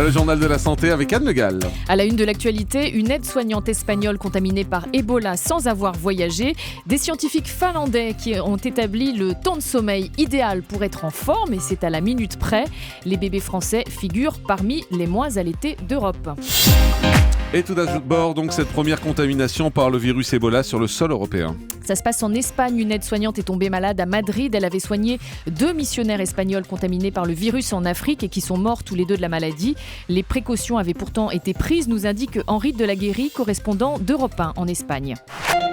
le journal de la santé avec Anne Le Gall. À la une de l'actualité, une aide-soignante espagnole contaminée par Ebola sans avoir voyagé. Des scientifiques finlandais qui ont établi le temps de sommeil idéal pour être en forme et c'est à la minute près. Les bébés français figurent parmi les moins allaités d'Europe. Et tout d'abord, donc, cette première contamination par le virus Ebola sur le sol européen. Ça se passe en Espagne. Une aide-soignante est tombée malade à Madrid. Elle avait soigné 2 missionnaires espagnols contaminés par le virus en Afrique et qui sont morts tous les 2 de la maladie. Les précautions avaient pourtant été prises, nous indique Henri Delaguérie, correspondant d'Europe 1 en Espagne.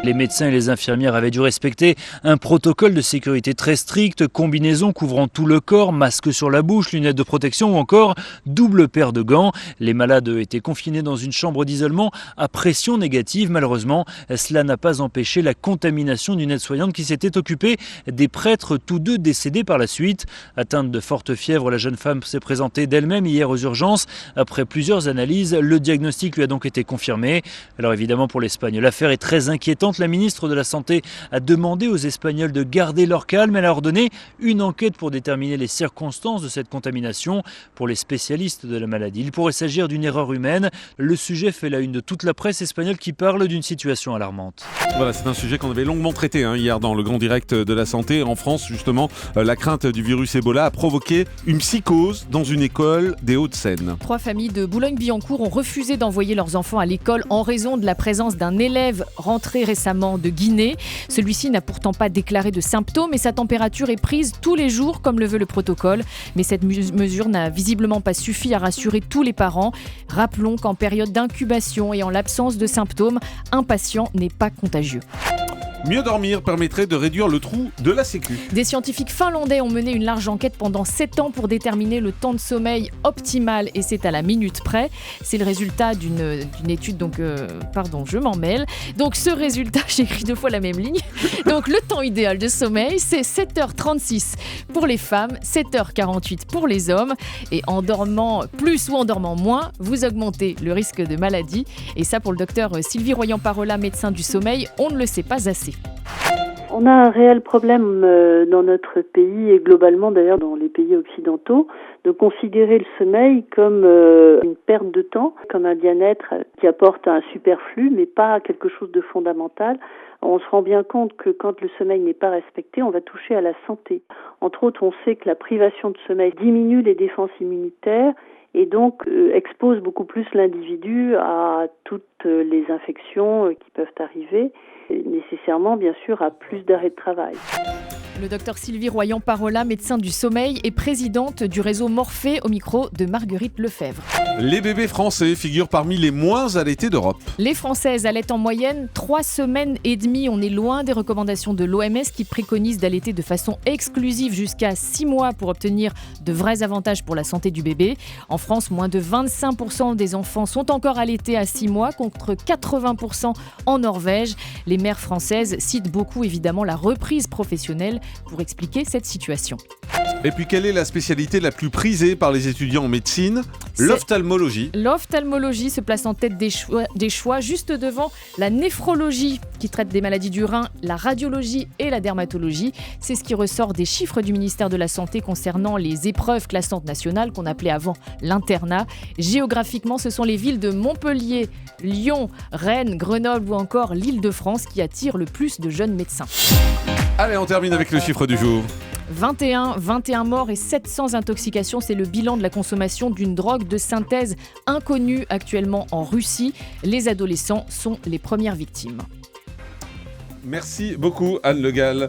Les médecins et les infirmières avaient dû respecter un protocole de sécurité très strict, combinaison couvrant tout le corps, masque sur la bouche, lunettes de protection ou encore double paire de gants. Les malades étaient confinés dans une chambre d'isolement à pression négative. Malheureusement, cela n'a pas empêché la contamination d'une aide-soignante qui s'était occupée des prêtres, tous 2 décédés par la suite. Atteinte de forte fièvre, la jeune femme s'est présentée d'elle-même hier aux urgences. Après plusieurs analyses, le diagnostic lui a donc été confirmé. Alors évidemment pour l'Espagne, l'affaire est très inquiétante. La ministre de la Santé a demandé aux Espagnols de garder leur calme. Elle a ordonné une enquête pour déterminer les circonstances de cette contamination. Pour les spécialistes de la maladie, il pourrait s'agir d'une erreur humaine. Le sujet fait la une de toute la presse espagnole qui parle d'une situation alarmante. Voilà, c'est un sujet qu'on avait longuement traité hier dans le Grand Direct de la Santé. En France, justement, la crainte du virus Ebola a provoqué une psychose dans une école des Hauts-de-Seine. 3 familles de Boulogne-Billancourt ont refusé d'envoyer leurs enfants à l'école en raison de la présence d'un élève rentré récemment de Guinée. Celui-ci n'a pourtant pas déclaré de symptômes et sa température est prise tous les jours comme le veut le protocole. Mais cette mesure n'a visiblement pas suffi à rassurer tous les parents. Rappelons qu'en période d'incubation et en l'absence de symptômes, un patient n'est pas contagieux. Mieux dormir permettrait de réduire le trou de la Sécu. Des scientifiques finlandais ont mené une large enquête pendant 7 ans pour déterminer le temps de sommeil optimal et c'est à la minute près. C'est le résultat d'une étude, donc je m'en mêle. Donc ce résultat, j'écris 2 fois la même ligne. Donc le temps idéal de sommeil, c'est 7h36 pour les femmes, 7h48 pour les hommes. Et en dormant plus ou en dormant moins, vous augmentez le risque de maladie. Et ça, pour le docteur Sylvie Royan-Parola, médecin du sommeil, on ne le sait pas assez. On a un réel problème dans notre pays et globalement d'ailleurs dans les pays occidentaux de considérer le sommeil comme une perte de temps, comme un bien-être qui apporte un superflu mais pas quelque chose de fondamental. On se rend bien compte que quand le sommeil n'est pas respecté, on va toucher à la santé. Entre autres, on sait que la privation de sommeil diminue les défenses immunitaires et donc expose beaucoup plus l'individu à toutes les infections qui peuvent arriver, et nécessairement bien sûr à plus d'arrêts de travail. Le docteur Sylvie Royan-Parola, médecin du sommeil et présidente du réseau Morphée au micro de Marguerite Lefebvre. Les bébés français figurent parmi les moins allaités d'Europe. Les Françaises allaitent en moyenne 3 semaines et demie. On est loin des recommandations de l'OMS qui préconise d'allaiter de façon exclusive jusqu'à 6 mois pour obtenir de vrais avantages pour la santé du bébé. En France, moins de 25% des enfants sont encore allaités à 6 mois contre 80% en Norvège. Les mères françaises citent beaucoup évidemment la reprise professionnelle pour expliquer cette situation. Et puis, quelle est la spécialité la plus prisée par les étudiants en médecine ? L'ophtalmologie. L'ophtalmologie se place en tête des choix, juste devant la néphrologie qui traite des maladies du rein, la radiologie et la dermatologie. C'est ce qui ressort des chiffres du ministère de la Santé concernant les épreuves classantes nationales qu'on appelait avant l'internat. Géographiquement, ce sont les villes de Montpellier, Lyon, Rennes, Grenoble ou encore l'Île-de-France qui attirent le plus de jeunes médecins. Allez, on termine avec le chiffre du jour. 21 morts et 700 intoxications, c'est le bilan de la consommation d'une drogue de synthèse inconnue actuellement en Russie. Les adolescents sont les premières victimes. Merci beaucoup Anne Le Gall.